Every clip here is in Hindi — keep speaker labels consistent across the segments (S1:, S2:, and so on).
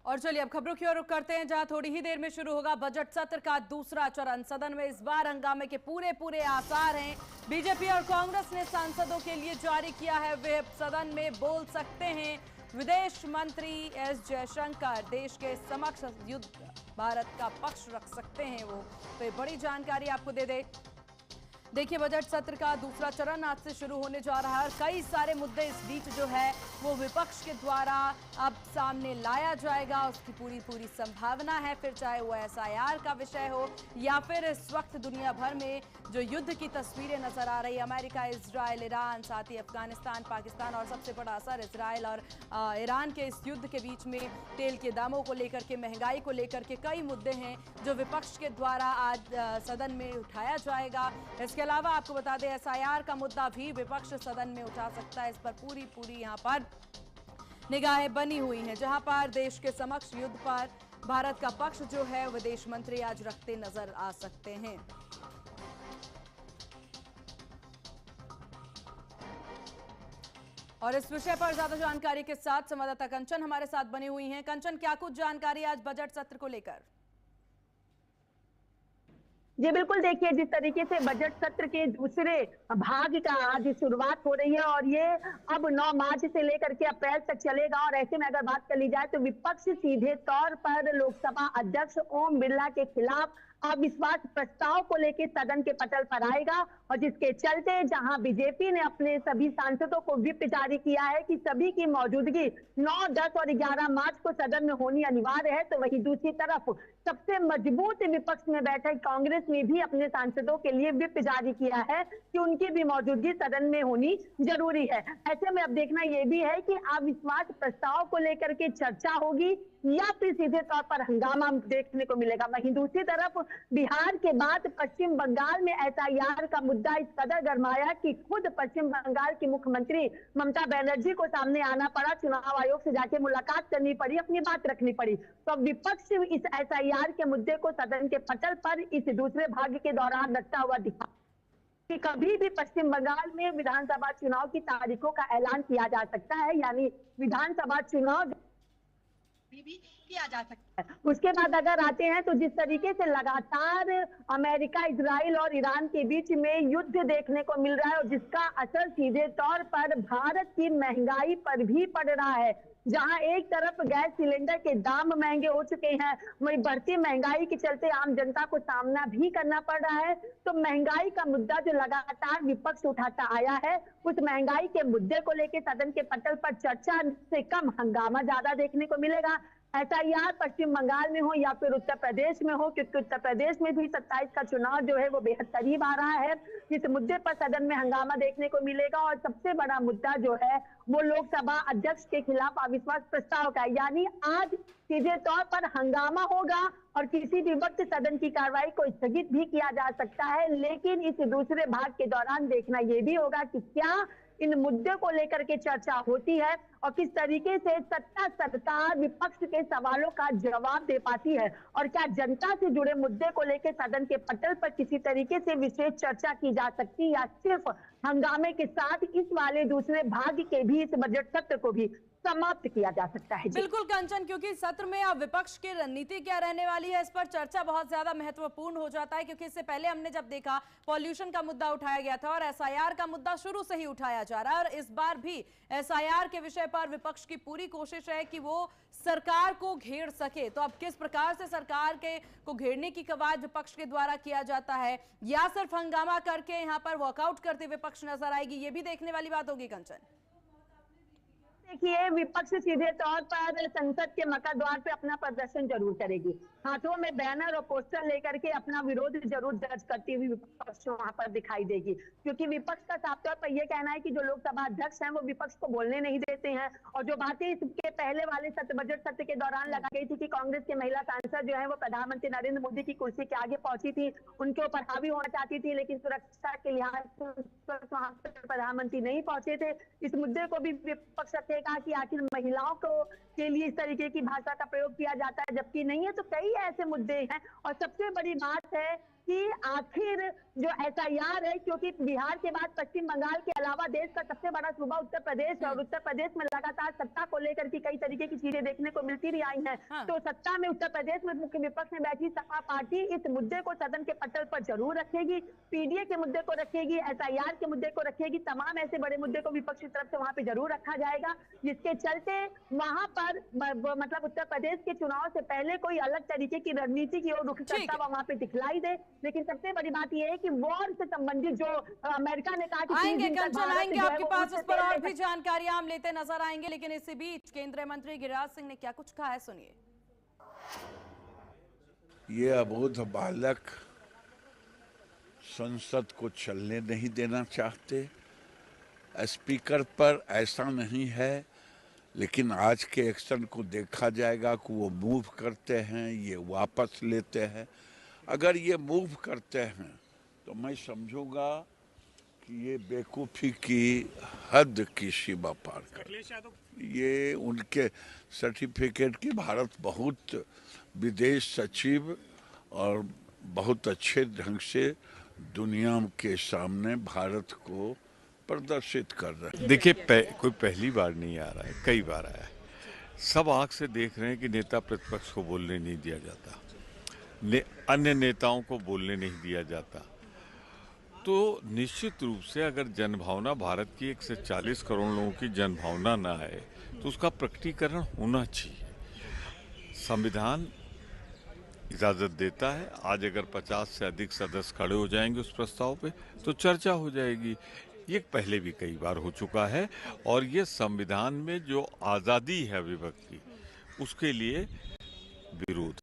S1: और चलिए अब खबरों की ओर रुख करते हैं, जहां थोड़ी ही देर में शुरू होगा बजट सत्र का दूसरा चरण। सदन में इस बार हंगामे के पूरे पूरे आसार हैं। बीजेपी और कांग्रेस ने सांसदों के लिए जारी किया है व्हिप। सदन में बोल सकते हैं विदेश मंत्री एस जयशंकर। देश के समक्ष युद्ध भारत का पक्ष रख सकते हैं वो। तो ये बड़ी जानकारी आपको दे दे। देखिए, बजट सत्र का दूसरा चरण आज से शुरू होने जा रहा है और कई सारे मुद्दे इस बीच जो है वो विपक्ष के द्वारा अब सामने लाया जाएगा। उसकी पूरी पूरी संभावना है, फिर चाहे वो एसआईआर का विषय हो या फिर इस वक्त दुनिया भर में जो युद्ध की तस्वीरें नजर आ रही है, अमेरिका, इजराइल, ईरान, साथ ही अफगानिस्तान, पाकिस्तान और सबसे बड़ा असर इजराइल और ईरान के इस युद्ध के बीच में तेल के दामों को लेकर के, महंगाई को लेकर के कई मुद्दे हैं जो विपक्ष के द्वारा आज सदन में उठाया जाएगा। इसके अलावा आपको बता दें एसआईआर का मुद्दा भी विपक्ष सदन में उठा सकता है। इस पर पूरी पूरी यहां पर निगाहें बनी हुई हैं, जहां पर देश के समक्ष युद्ध पर भारत का पक्ष जो है विदेश मंत्री आज रखते नजर आ सकते हैं। और इस विषय पर ज्यादा जानकारी के साथ संवाददाता कंचन हमारे साथ बनी हुई हैं। कंचन, क्या कुछ जानकारी आज बजट सत्र को लेकर?
S2: जी बिल्कुल, देखिए जिस तरीके से बजट सत्र के दूसरे भाग का आज शुरुआत हो रही है और ये अब 9 मार्च से लेकर के अप्रैल तक चलेगा। और ऐसे में अगर बात कर ली जाए तो विपक्ष सीधे तौर पर लोकसभा अध्यक्ष ओम बिरला के खिलाफ अविश्वास प्रस्ताव को लेकर सदन के पटल पर आएगा। और जिसके चलते जहां बीजेपी ने अपने सभी सांसदों को व्हिप जारी किया है कि सभी की मौजूदगी 9, 10 और 11 मार्च को सदन में होनी अनिवार्य है, तो वहीं दूसरी तरफ सबसे मजबूत विपक्ष में बैठे कांग्रेस ने भी अपने सांसदों के लिए व्हिप जारी किया है कि उनकी भी मौजूदगी सदन में होनी जरूरी है। ऐसे में अब देखना यह भी है कि अविश्वास प्रस्ताव को लेकर के चर्चा होगी या फिर सीधे तौर पर हंगामा देखने को मिलेगा। वहीं दूसरी तरफ बिहार के बाद पश्चिम बंगाल में एसआईआर का मुद्दा इस कदर गरमाया कि खुद पश्चिम बंगाल की मुख्यमंत्री ममता बनर्जी को सामने आना पड़ा, चुनाव आयोग से जाके मुलाकात करनी पड़ी, अपनी बात रखनी पड़ी। तो विपक्ष इस एसआईआर के मुद्दे को सदन के पटल पर इस दूसरे भाग के दौरान रखता हुआ दिखा कि कभी भी पश्चिम बंगाल में विधानसभा चुनाव की तारीखों का ऐलान किया जा सकता है, यानी विधानसभा चुनाव भी किया जा सकता है। उसके बाद अगर आते हैं तो जिस तरीके से लगातार अमेरिका, इजराइल और ईरान के बीच में युद्ध देखने को मिल रहा है और जिसका असर सीधे तौर पर भारत की महंगाई पर भी पड़ रहा है, जहां एक तरफ गैस सिलेंडर के दाम महंगे हो चुके हैं, वहीं बढ़ती महंगाई के चलते आम जनता को सामना भी करना पड़ रहा है। तो महंगाई का मुद्दा जो लगातार विपक्ष उठाता आया है, उस महंगाई के मुद्दे को लेकर सदन के पटल पर चर्चा से कम हंगामा ज्यादा देखने को मिलेगा। एसआईआर पश्चिम बंगाल में हो या फिर उत्तर प्रदेश में हो, क्योंकि उत्तर प्रदेश में भी 27 का चुनाव जो है वो बेहद करीब आ रहा है, इस मुद्दे पर सदन में हंगामा देखने को मिलेगा। और सबसे बड़ा मुद्दा जो है वो लोकसभा अध्यक्ष के खिलाफ अविश्वास प्रस्ताव का, यानी आज सीधे तौर पर हंगामा होगा और किसी भी वक्त सदन की कार्रवाई को स्थगित भी किया जा सकता है। लेकिन इस दूसरे भाग के दौरान देखना यह भी होगा कि क्या इन मुद्दे को लेकर के चर्चा होती है और किस तरीके से सत्ता सरकार विपक्ष के सवालों का जवाब दे पाती है, और क्या जनता से जुड़े मुद्दे को लेकर सदन के पटल पर किसी तरीके से विशेष चर्चा की जा सकती है या सिर्फ हंगामे के साथ इस वाले दूसरे भाग के भी इस बजट सत्र को भी समाप्त किया जा सकता है।
S1: बिल्कुल कंचन, क्योंकि सत्र में अब विपक्ष की रणनीति क्या रहने वाली है इस पर चर्चा बहुत ज्यादा महत्वपूर्ण हो जाता है, क्योंकि इससे पहले हमने जब देखा पॉल्यूशन का मुद्दा उठाया गया था और एसआईआर का मुद्दा शुरू से ही उठाया जा रहा है। और इस बार भी एसआईआर के विषय पर विपक्ष की पूरी कोशिश है कि वो सरकार को घेर सके। तो अब किस प्रकार से सरकार के को घेरने की कवायद विपक्ष के द्वारा किया जाता है या सिर्फ हंगामा करके यहां पर वॉकआउट करते विपक्ष नजर आएगी, ये भी देखने वाली बात होगी कंचन।
S2: देखिए, विपक्ष सीधे तौर पर संसद के मका द्वार पे अपना प्रदर्शन जरूर करेगी, हाथों में बैनर और पोस्टर लेकर के अपना विरोध जरूर दर्ज करती हुई विपक्ष वहां पर दिखाई देगी। क्योंकि विपक्ष का साफ तौर पर यह कहना है कि जो लोकसभा अध्यक्ष हैं वो विपक्ष को बोलने नहीं देते हैं। और जो बातें इसके पहले वाले सत्र बजट सत्र के दौरान लगाई गई थी कि कांग्रेस के महिला सांसद जो है वो प्रधानमंत्री नरेंद्र मोदी की कुर्सी के आगे पहुंची थी, उनके ऊपर हावी होना चाहती थी, लेकिन सुरक्षा के लिहाज से वहां पर प्रधानमंत्री नहीं पहुंचे थे। इस मुद्दे को भी विपक्ष कहा कि आखिर महिलाओं को के लिए इस तरीके की भाषा का प्रयोग किया जाता है, जबकि नहीं है। तो कई ऐसे मुद्दे हैं और सबसे बड़ी बात है कि आखिर जो एसआईआर है, क्योंकि बिहार के बाद पश्चिम बंगाल के अलावा देश का सबसे बड़ा सूबा उत्तर प्रदेश है और उत्तर प्रदेश में लगातार सत्ता को लेकर के कई तरीके की चीजें देखने को मिलती भी आई हैं।
S1: हाँ।
S2: तो सत्ता में उत्तर प्रदेश में मुख्य विपक्ष में बैठी सपा पार्टी इस मुद्दे को सदन के पटल पर जरूर रखेगी, पीडीए के मुद्दे को रखेगी, एसआईआर के मुद्दे को रखेगी, तमाम ऐसे बड़े मुद्दे को विपक्ष की तरफ से वहां पे जरूर रखा जाएगा, जिसके चलते वहां पर मतलब उत्तर प्रदेश के चुनाव से पहले कोई अलग तरीके की रणनीति की ओर रुख करता हुआ वहां पे दिखलाई दे। लेकिन सबसे बड़ी बात यह है कि वॉर से संबंधित जो अमेरिका ने कहा कि 30
S1: आएंगे
S2: दिन तक
S1: कंचन,
S2: भारत
S1: आएंगे
S2: जो है
S1: आपके
S2: वो
S1: पास
S2: उससे
S1: इस पर
S2: तेल
S1: और
S2: ले
S1: भी जानकारी हम लेते नजर आएंगे, लेकिन इसी बीच केंद्रीय मंत्री गिरिराज सिंह ने क्या कुछ कहा है, सुनिए।
S3: ये अबोध बालक संसद को चलने नहीं देना चाहते। स्पीकर पर ऐसा नहीं है, लेकिन आज के एक्शन को देखा जाएगा कि वो मूव करते हैं, ये वापस लेते हैं। अगर ये मूव करते हैं तो मैं समझूंगा कि ये बेवकूफ़ी की हद की सीमा पार कर, ये उनके सर्टिफिकेट की भारत बहुत विदेश सचिव और बहुत अच्छे ढंग से दुनिया के सामने भारत को प्रदर्शित कर रहे हैं।
S4: देखिए कोई पहली बार नहीं आ रहा है, कई बार आया है। सब आंख से देख रहे हैं कि नेता प्रतिपक्ष को बोलने नहीं दिया जाता, अन्य नेताओं को बोलने नहीं दिया जाता। तो निश्चित रूप से अगर जनभावना भारत की 140 करोड़ लोगों की जनभावना ना है तो उसका प्रकटीकरण होना चाहिए। संविधान इजाज़त देता है। आज अगर 50 से अधिक सदस्य खड़े हो जाएंगे उस प्रस्ताव पे तो चर्चा हो जाएगी। ये पहले भी कई बार हो चुका है और ये संविधान में जो आज़ादी है अभिव्यक्ति उसके लिए विरोध।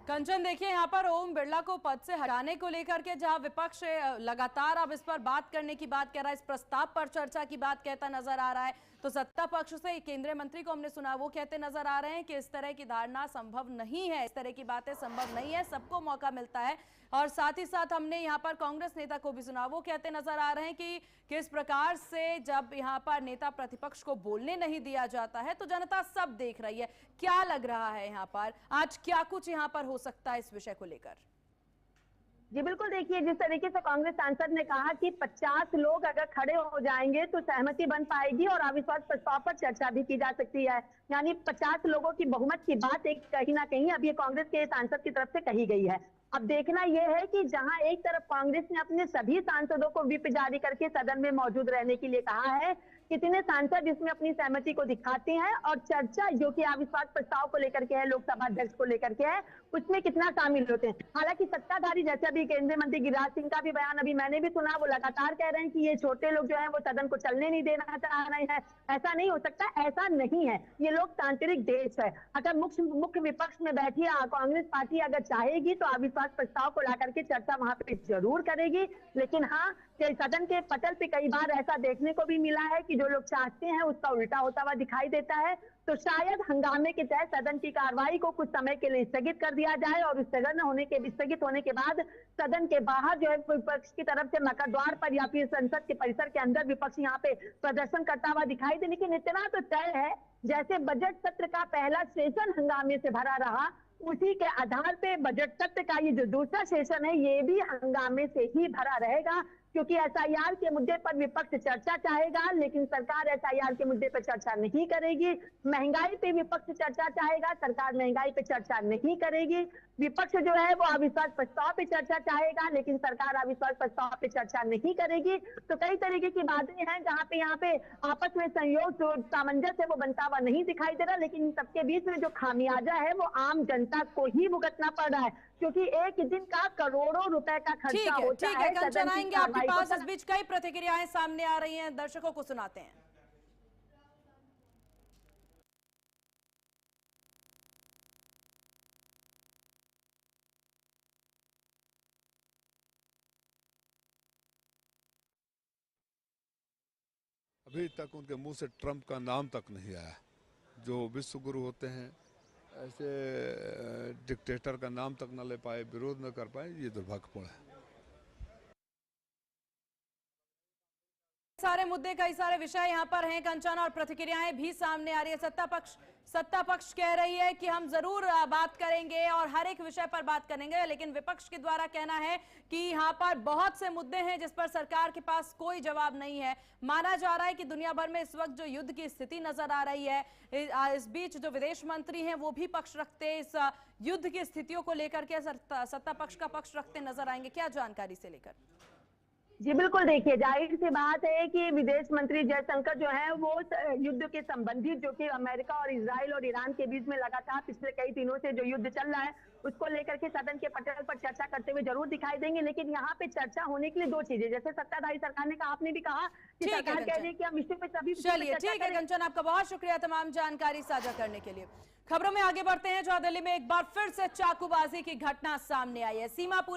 S1: कंचन, देखिए यहाँ पर ओम बिरला को पद से हटाने को लेकर के जहां विपक्ष लगातार अब इस पर बात करने की बात कह रहा है, इस प्रस्ताव पर चर्चा की बात कहता नजर आ रहा है, तो सत्ता पक्ष से केंद्रीय मंत्री को हमने सुना वो कहते नजर आ रहे हैं कि इस तरह की धारणा संभव नहीं है, इस तरह की बातें संभव नहीं है, सबको मौका मिलता है। और साथ ही साथ हमने यहाँ पर कांग्रेस नेता को भी सुना, वो कहते नजर आ रहे हैं कि किस प्रकार से जब यहाँ पर नेता प्रतिपक्ष को बोलने नहीं दिया जाता है तो जनता सब देख रही है। क्या लग रहा है यहाँ पर आज क्या कुछ यहाँ पर हो सकता है इस विषय को लेकर?
S2: जी बिल्कुल, देखिए जिस तरीके से कांग्रेस सांसद ने कहा कि 50 लोग अगर खड़े हो जाएंगे तो सहमति बन पाएगी और अविश्वास प्रस्ताव पर चर्चा भी की जा सकती है, यानी 50 लोगों की बहुमत की बात एक कहीं ना कहीं अब ये कांग्रेस के सांसद की तरफ से कही गई है। अब देखना यह है कि जहां एक तरफ कांग्रेस ने अपने सभी सांसदों को व्हिप जारी करके सदन में मौजूद रहने के लिए कहा है, कितने सांसद इसमें अपनी सहमति को दिखाते हैं और चर्चा जो कि अविश्वास प्रस्ताव को लेकर के है, लोकसभा अध्यक्ष को लेकर के है, उसमें कितना शामिल होते हैं। हालांकि सत्ताधारी, जैसे अभी केंद्रीय मंत्री गिरिराज सिंह का भी बयान अभी मैंने भी सुना, वो लगातार कह रहे हैं कि ये छोटे लोग जो है वो सदन को चलने नहीं देना चाह रहे हैं। ऐसा नहीं हो सकता, ऐसा नहीं है, ये लोकतांत्रिक देश है। अगर मुख्य विपक्ष में बैठी कांग्रेस पार्टी अगर चाहेगी तो अविश्वास प्रस्ताव को ला करके चर्चा वहां पे जरूर करेगी। लेकिन हाँ, सदन के पटल पे कई बार ऐसा देखने को भी मिला है कि जो लोग चाहते हैं उसका उल्टा होता हुआ दिखाई देता है। तो शायद हंगामे के तहत सदन की कार्रवाई को कुछ समय के लिए स्थगित कर दिया जाए और स्थगित होने के बाद सदन के बाहर जो है विपक्ष की तरफ से मकर द्वार पर या फिर संसद के परिसर के अंदर विपक्ष यहाँ पे प्रदर्शन करता हुआ दिखाई दे। लेकिन इतना तो तय है, जैसे बजट सत्र का पहला सेशन हंगामे से भरा रहा, उसी के आधार पे बजट सत्र का ये जो दूसरा सेशन है ये भी हंगामे से ही भरा रहेगा, क्योंकि एसआईआर के मुद्दे पर विपक्ष चर्चा चाहेगा लेकिन सरकार एसआईआर के मुद्दे पर चर्चा नहीं करेगी। महंगाई पे विपक्ष चर्चा चाहेगा, सरकार महंगाई पे चर्चा नहीं करेगी। विपक्ष जो है वो अविश्वास प्रस्ताव पे चर्चा चाहेगा लेकिन सरकार अविश्वास प्रस्ताव पे चर्चा नहीं करेगी। तो कई तरीके की बातें हैं जहाँ पे यहाँ पे आपस में संयोग जो सामंजस्य है वो बनता हुआ नहीं दिखाई दे रहा, लेकिन सबके बीच में जो खामियाजा है वो आम जनता को ही भुगतना पड़ रहा है, क्योंकि एक दिन का करोड़ों रुपए का खर्चा होता है।
S1: कंचन, आएंगे आपके पास। इस बीच कई प्रतिक्रियाएं सामने आ रही हैं, दर्शकों को सुनाते हैं।
S5: अभी तक उनके मुंह से ट्रंप का नाम तक नहीं आया। जो विश्व गुरु होते हैं ऐसे डिक्टेटर का नाम तक न ले पाए, विरोध न कर पाए, ये दुर्भाग्यपूर्ण है।
S1: सारे मुद्दे, कई सारे विषय यहाँ पर हैं कंचन, और प्रतिक्रियाएं भी सामने आ रही है। सत्ता पक्ष कह रही है कि हम जरूर बात करेंगे और हर एक विषय पर बात करेंगे, लेकिन विपक्ष के द्वारा कहना है कि यहाँ पर बहुत से मुद्दे हैं जिस पर सरकार के पास कोई जवाब नहीं है। माना जा रहा है कि दुनिया भर में इस वक्त जो युद्ध की स्थिति नजर आ रही है, इस बीच जो विदेश मंत्री हैं वो भी पक्ष रखते हैं, इस युद्ध की स्थितियों को लेकर के सत्ता पक्ष का पक्ष रखते नजर आएंगे। क्या जानकारी से लेकर?
S2: जी बिल्कुल, देखिए जाहिर सी बात है कि विदेश मंत्री जयशंकर जो है वो युद्ध के संबंधित, जो कि अमेरिका और इजराइल और ईरान के बीच में लगातार पिछले कई दिनों से जो युद्ध चल रहा है उसको लेकर के सदन के पटल पर चर्चा करते हुए जरूर दिखाई देंगे। लेकिन यहाँ पे चर्चा होने के लिए दो चीजें, जैसे सत्ताधारी सरकार ने कहा, आपने भी कहा कि सरकार कह रही है कि हम इस पे सभी।
S1: चलिए ठीक है कंचन, आपका बहुत शुक्रिया तमाम जानकारी साझा करने के लिए। खबरों में आगे बढ़ते हैं, जहां दिल्ली में एक बार फिर से चाकूबाजी की घटना सामने आई है। सीमापुरी